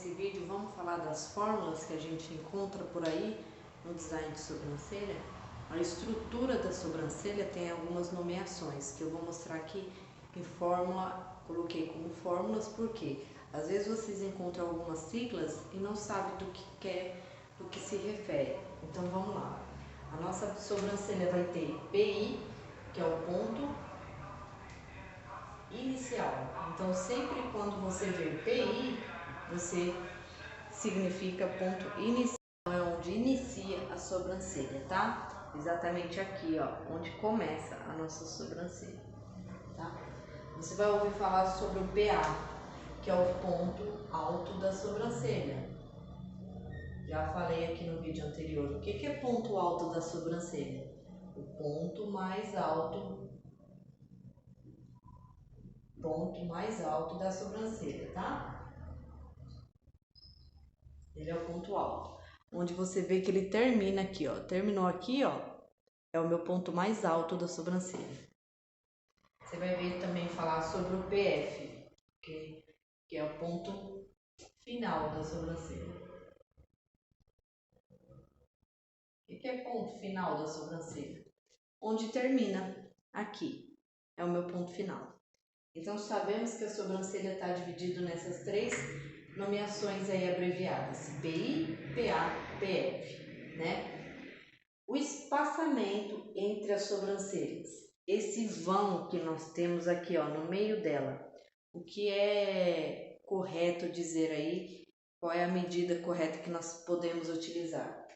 nesse vídeo vamos falar das fórmulas que a gente encontra por aí no design de sobrancelha. A estrutura da sobrancelha tem algumas nomeações que eu vou mostrar aqui em fórmula, coloquei como fórmulas porque às vezes vocês encontram algumas siglas e não sabem do que se refere. Então vamos lá. A nossa sobrancelha vai ter PI, que é o ponto inicial. Então sempre quando você vê PI, você significa ponto inicial, é onde inicia a sobrancelha, tá? Exatamente aqui, ó, onde começa a nossa sobrancelha, tá? Você vai ouvir falar sobre o PA, que é o ponto alto da sobrancelha. Já falei aqui no vídeo anterior. O que é ponto alto da sobrancelha? O ponto mais alto da sobrancelha, tá? Ele é o ponto alto, onde você vê que ele termina aqui, ó. Terminou aqui, ó, é o meu ponto mais alto da sobrancelha. Você vai ver também falar sobre o PF, que é o ponto final da sobrancelha. O que é ponto final da sobrancelha? Onde termina aqui, é o meu ponto final. Então sabemos que a sobrancelha está dividida nessas três nomeações aí abreviadas, PI, PA, PF, né? O espaçamento entre as sobrancelhas, esse vão que nós temos aqui, ó, no meio dela, o que é correto dizer aí, qual é a medida correta que nós podemos utilizar?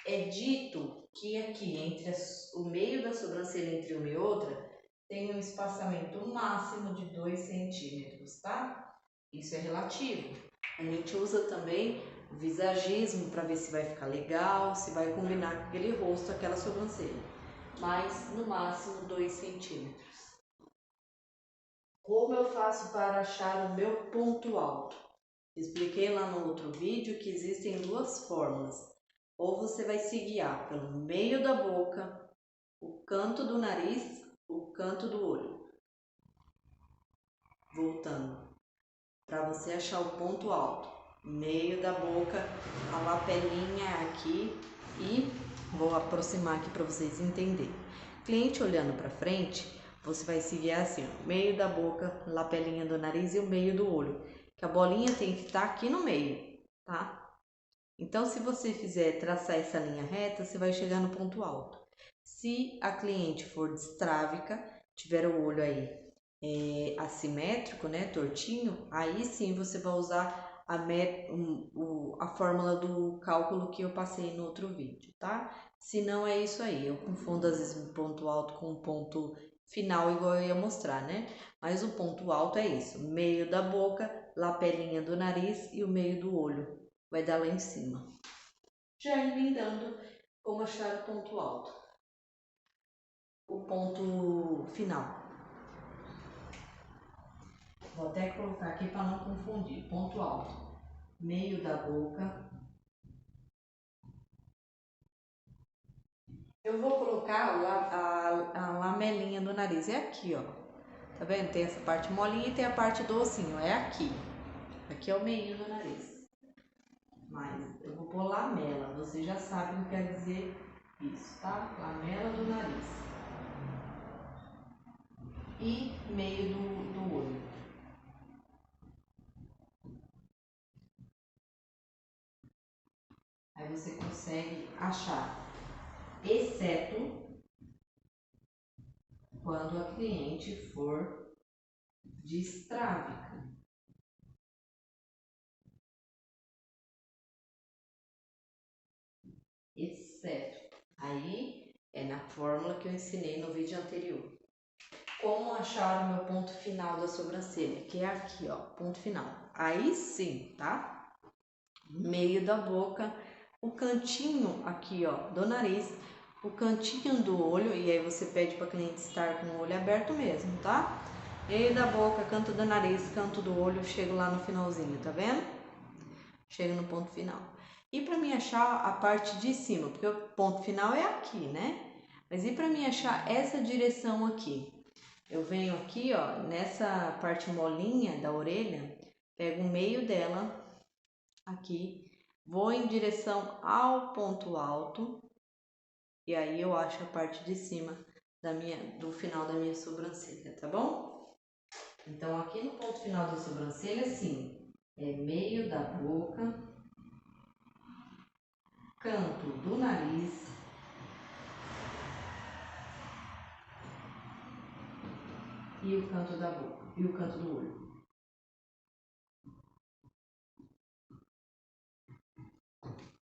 É dito que aqui, entre o meio da sobrancelha entre uma e outra, tem um espaçamento máximo de 2 centímetros, tá? Isso é relativo. A gente usa também o visagismo para ver se vai ficar legal, se vai combinar com aquele rosto, aquela sobrancelha. Mas no máximo 2 centímetros. Como eu faço para achar o meu ponto alto? Expliquei lá no outro vídeo que existem duas fórmulas. Ou você vai se guiar pelo meio da boca, o canto do nariz, o canto do olho. Voltando, para você achar o ponto alto, meio da boca, a lapelinha aqui e vou aproximar aqui para vocês entenderem. Cliente olhando para frente, você vai se guiar assim, ó, meio da boca, lapelinha do nariz e o meio do olho, que a bolinha tem que estar aqui no meio, tá? Então, se você fizer traçar essa linha reta, você vai chegar no ponto alto. Se a cliente for distrávica, tiver o olho aí assimétrico, né, tortinho, aí sim você vai usar a fórmula do cálculo que eu passei no outro vídeo, tá? Se não é isso aí, eu confundo às vezes o ponto alto com o ponto final, igual eu ia mostrar, né? Mas o ponto alto é isso, meio da boca, lapelinha do nariz e o meio do olho. Vai dar lá em cima. Já emendando como achar o ponto alto. O ponto final. Vou até colocar aqui para não confundir. Ponto alto. Meio da boca. Eu vou colocar a lamelinha do nariz. É aqui, ó. Tá vendo? Tem essa parte molinha e tem a parte docinho. É aqui. Aqui é o meio do nariz. Mas eu vou pôr lamela. Você já sabe o que quer dizer isso, tá? Lamela do nariz. E meio do olho. Aí você consegue achar, exceto quando a cliente for distrávica. Exceto. Aí é na fórmula que eu ensinei no vídeo anterior. Como achar o meu ponto final da sobrancelha, que é aqui, ó, ponto final. Aí sim, tá? Meio da boca, o cantinho aqui, ó, do nariz, o cantinho do olho, e aí você pede para cliente estar com o olho aberto mesmo, tá? Meio da boca, canto do nariz, canto do olho, chego lá no finalzinho, tá vendo? Chego no ponto final. E para mim achar a parte de cima, porque o ponto final é aqui, né? Mas e para mim achar essa direção aqui? Eu venho aqui, ó, nessa parte molinha da orelha, pego o meio dela aqui, vou em direção ao ponto alto e aí eu acho a parte de cima do final da minha sobrancelha, tá bom? Então aqui no ponto final da sobrancelha, sim, é meio da boca, canto do nariz, e o canto da boca, e o canto do olho.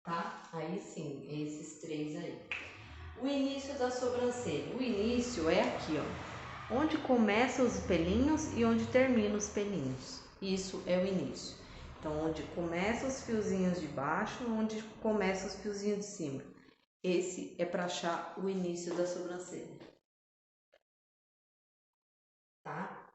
Tá? Aí sim, esses três aí. O início da sobrancelha. O início é aqui, ó. Onde começam os pelinhos e onde terminam os pelinhos. Isso é o início. Então, onde começam os fiozinhos de baixo, onde começam os fiozinhos de cima. Esse é para achar o início da sobrancelha. Tá?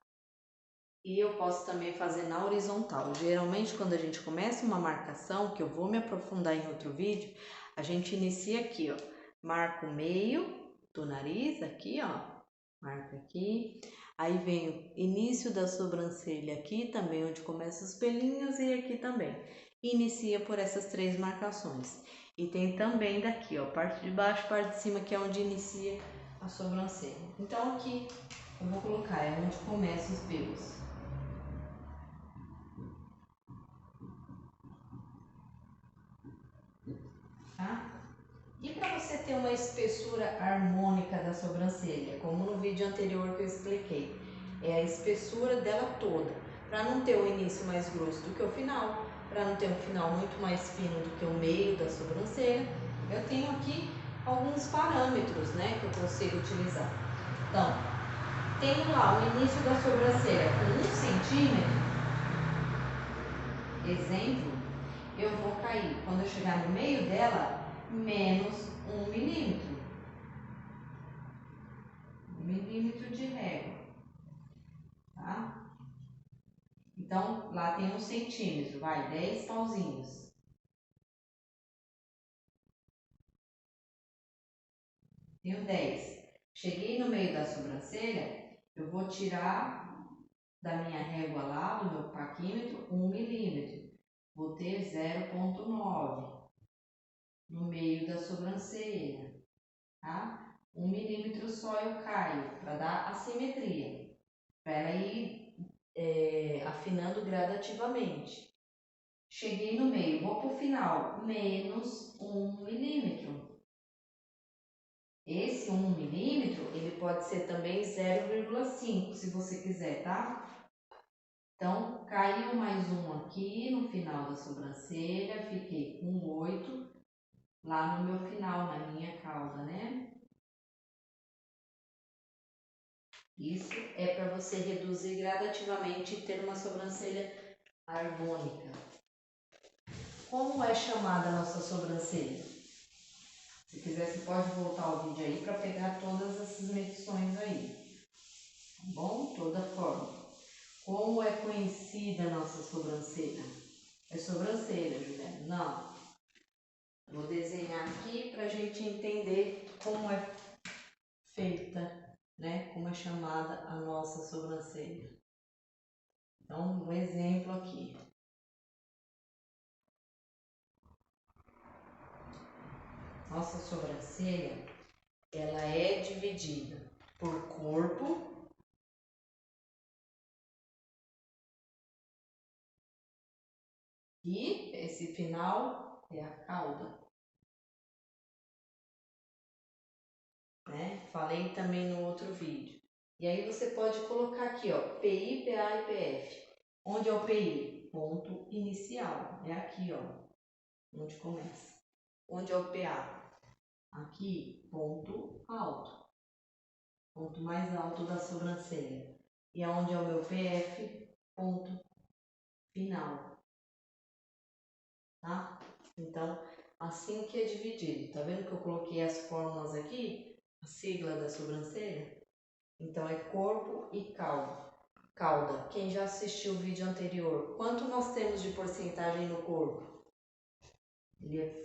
E eu posso também fazer na horizontal. Geralmente, quando a gente começa uma marcação, que eu vou me aprofundar em outro vídeo, a gente inicia aqui, ó. Marco o meio do nariz, aqui, ó. Marco aqui. Aí vem o início da sobrancelha aqui também, onde começam os pelinhos, e aqui também. Inicia por essas três marcações. E tem também daqui, ó, parte de baixo, parte de cima, que é onde inicia a sobrancelha. Então, aqui eu vou colocar, é onde começam os pelos. Tá? E para você ter uma espessura harmônica da sobrancelha, como no vídeo anterior que eu expliquei, é a espessura dela toda, para não ter o início mais grosso do que o final, para não ter um final muito mais fino do que o meio da sobrancelha, eu tenho aqui alguns parâmetros, né, que eu consigo utilizar. Então, tenho lá o início da sobrancelha com 1 centímetro, exemplo, eu vou cair, quando eu chegar no meio dela, menos 1 milímetro. 1 milímetro de régua, tá? Então, lá tem 1 centímetro, vai, 10 pauzinhos. Tenho 10. Cheguei no meio da sobrancelha, eu vou tirar da minha régua lá, do meu paquímetro, 1 milímetro. Vou ter 0,9 no meio da sobrancelha, tá? 1 milímetro só eu caio, para dar assimetria, para ela ir afinando gradativamente. Cheguei no meio, vou para o final, menos 1 milímetro. Esse 1 milímetro, ele pode ser também 0,5, se você quiser, tá? Então, caiu mais um aqui no final da sobrancelha, fiquei com 8 lá no meu final, na minha cauda, né? Isso é para você reduzir gradativamente e ter uma sobrancelha harmônica. Como é chamada a nossa sobrancelha? Se quiser, você pode voltar o vídeo aí para pegar todas essas medições aí. Tá bom? Toda forma. Como é conhecida a nossa sobrancelha? É sobrancelha, Juliana? Não. Vou desenhar aqui para a gente entender como é feita, né? Como é chamada a nossa sobrancelha. Então, um exemplo aqui. Nossa sobrancelha, ela é dividida por corpo e esse final é a cauda, né? Falei também no outro vídeo. E aí você pode colocar aqui, ó, PI, PA e PF. Onde é o PI? Ponto inicial. É aqui, ó, onde começa. Onde é o PA? Aqui, ponto alto. Ponto mais alto da sobrancelha. E aonde é o meu PF? Ponto final. Tá? Então, assim que é dividido. Tá vendo que eu coloquei as fórmulas aqui? A sigla da sobrancelha? Então, é corpo e cauda. Cauda. Quem já assistiu o vídeo anterior, quanto nós temos de porcentagem no corpo? Ele é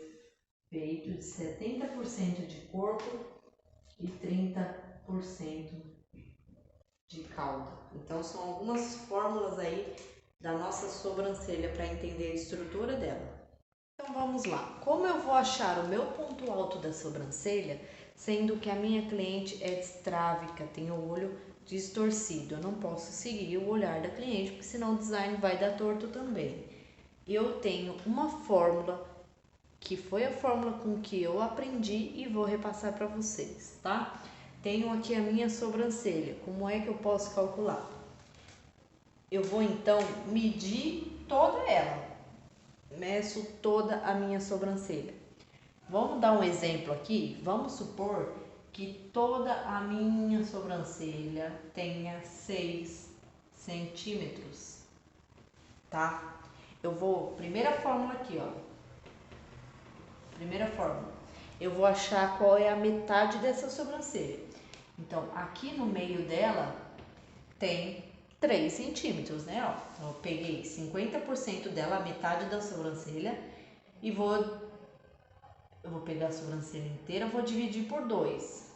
feito de 70% de corpo e 30% de cauda. Então, são algumas fórmulas aí da nossa sobrancelha para entender a estrutura dela. Então vamos lá. Como eu vou achar o meu ponto alto da sobrancelha, sendo que a minha cliente é distrávica, tem o olho distorcido? Eu não posso seguir o olhar da cliente, porque senão o design vai dar torto também. Eu tenho uma fórmula, que foi a fórmula com que eu aprendi e vou repassar para vocês, tá? Tenho aqui a minha sobrancelha. Como é que eu posso calcular? Eu vou então medir toda ela. Meço toda a minha sobrancelha. Vamos dar um exemplo aqui? Vamos supor que toda a minha sobrancelha tenha 6 centímetros, tá? Eu vou, primeira fórmula aqui, ó. Primeira fórmula. Eu vou achar qual é a metade dessa sobrancelha. Então, aqui no meio dela tem 3 centímetros, né? Ó, então, eu peguei 50% dela, a metade da sobrancelha, e eu vou pegar a sobrancelha inteira, vou dividir por 2,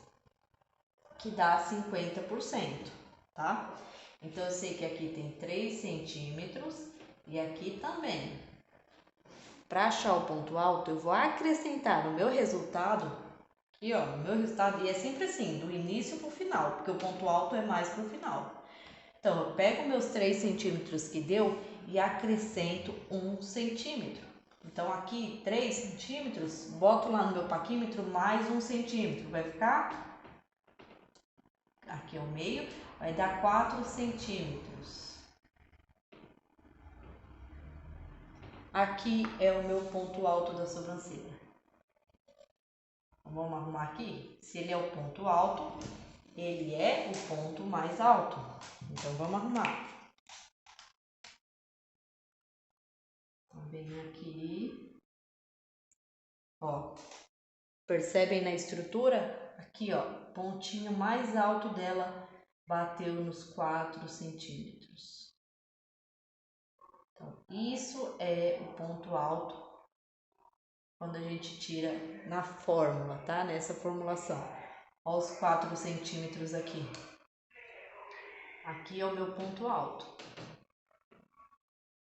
que dá 50%, tá? Então, eu sei que aqui tem 3 centímetros e aqui também. Para achar o ponto alto, eu vou acrescentar no meu resultado, aqui ó, no meu resultado, e é sempre assim, do início para o final, porque o ponto alto é mais para o final. Então, eu pego meus 3 centímetros que deu e acrescento 1 centímetro. Então, aqui 3 centímetros, boto lá no meu paquímetro mais 1 centímetro. Vai ficar, aqui é o meio, vai dar 4 centímetros. Aqui é o meu ponto alto da sobrancelha. Então, vamos arrumar aqui? Se ele é o ponto alto, ele é o ponto mais alto. Então, vamos arrumar. Vem aqui, ó, percebem na estrutura? Aqui, ó, pontinho mais alto dela bateu nos 4 centímetros. Então, isso é o ponto alto quando a gente tira na fórmula, tá? Nessa formulação. Ó, os 4 centímetros aqui. Aqui é o meu ponto alto,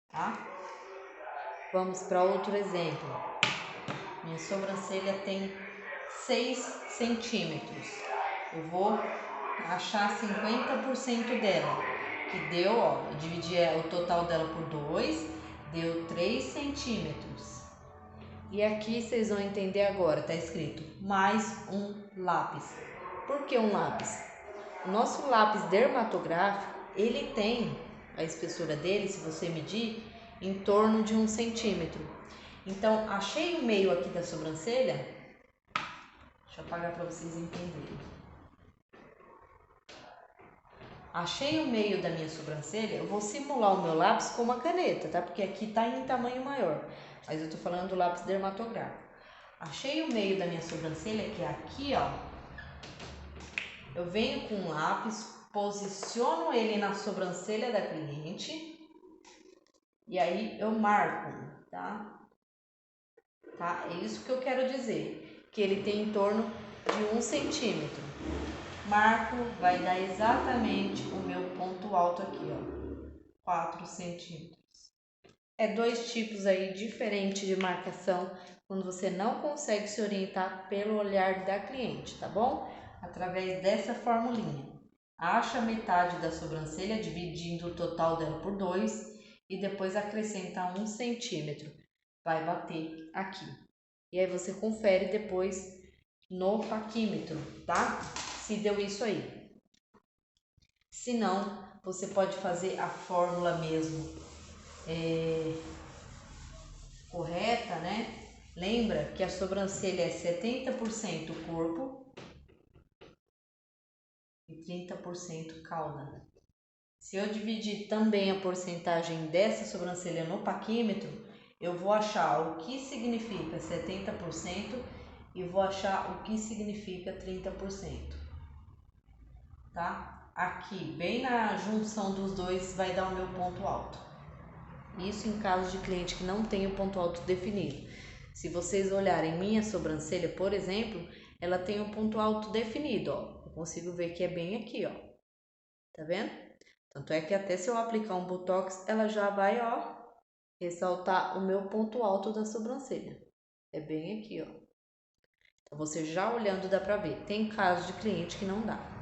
tá? Vamos para outro exemplo. Minha sobrancelha tem 6 centímetros. Eu vou achar 50% dela, que deu, ó, eu dividi o total dela por 2, deu 3 centímetros. E aqui vocês vão entender agora, tá escrito mais um lápis. Por que um lápis? O nosso lápis dermatográfico, ele tem a espessura dele, se você medir, em torno de 1 centímetro. Então, achei o meio aqui da sobrancelha, deixa eu apagar para vocês entenderem. Achei o meio da minha sobrancelha, eu vou simular o meu lápis com uma caneta, tá? Porque aqui tá em tamanho maior, mas eu tô falando do lápis dermatográfico. Achei o meio da minha sobrancelha, que é aqui, ó. Eu venho com um lápis, posiciono ele na sobrancelha da cliente e aí eu marco, tá? Tá? É isso que eu quero dizer, que ele tem em torno de 1 centímetro. Marco, vai dar exatamente o meu ponto alto aqui, ó, 4 centímetros. É 2 tipos aí diferentes de marcação quando você não consegue se orientar pelo olhar da cliente, tá bom? Através dessa formulinha. Acha a metade da sobrancelha dividindo o total dela por 2 e depois acrescenta 1 centímetro. Vai bater aqui. E aí você confere depois no paquímetro, tá? Se deu isso aí. Se não, você pode fazer a fórmula mesmo correta, né? Lembra que a sobrancelha é 70% corpo e 30% cauda. Se eu dividir também a porcentagem dessa sobrancelha no paquímetro, eu vou achar o que significa 70% e vou achar o que significa 30%. Tá? Aqui, bem na junção dos dois, vai dar o meu ponto alto. Isso em caso de cliente que não tem o ponto alto definido. Se vocês olharem minha sobrancelha, por exemplo, ela tem um ponto alto definido, ó. Eu consigo ver que é bem aqui, ó. Tá vendo? Tanto é que até se eu aplicar um botox, ela já vai, ó, ressaltar o meu ponto alto da sobrancelha. É bem aqui, ó. Então, você já olhando dá pra ver. Tem casos de cliente que não dá.